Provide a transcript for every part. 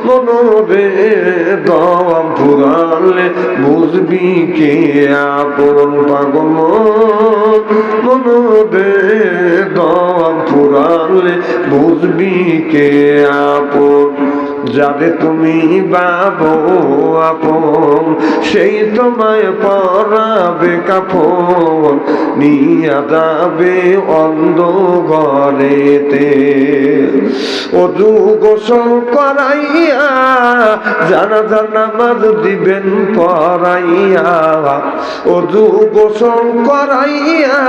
মনরে দম ফুরালে বুঝবি কে আপন পাগল মনরে দম ফুরালে বুঝবি কে আপন যাবে তুমি বাবু আপন সেই তোমায় পরাবে কাফন নিয়া যাবে অন্ধ ঘরেতে অজু গোসল করাইয়া জানাজা নামাজ দিবেন পড়াইয়া অজু গোসল করাইয়া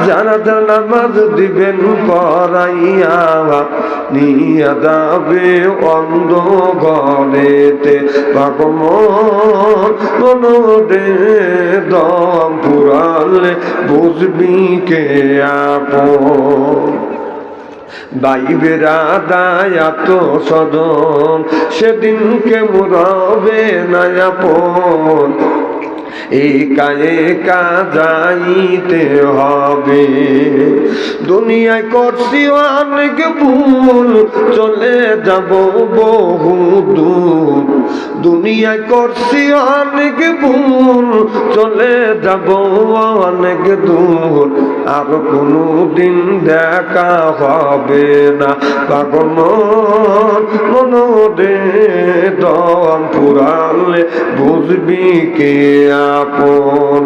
জানাজা নামাজ দিবেন পড়াইয়া নিয়া যাবে অন্ধ ঘরেতে পাগল মনরে দম ফুরালে বুঝবি কে আপন বাইবেরা দায়াত সদন সেদিনকে মুরবে না আপন একা একা যাইতে হবে দুনিয়ায় করছি অনেক ভুল চলে যাব বহু দূর দুনিয়ায় করছি অনেক ভুল চলে যাব অনেক দূর আর কোনো দিন দেখা হবে না পাগল মনরে দম ফুরালে বুঝবি কে আপন।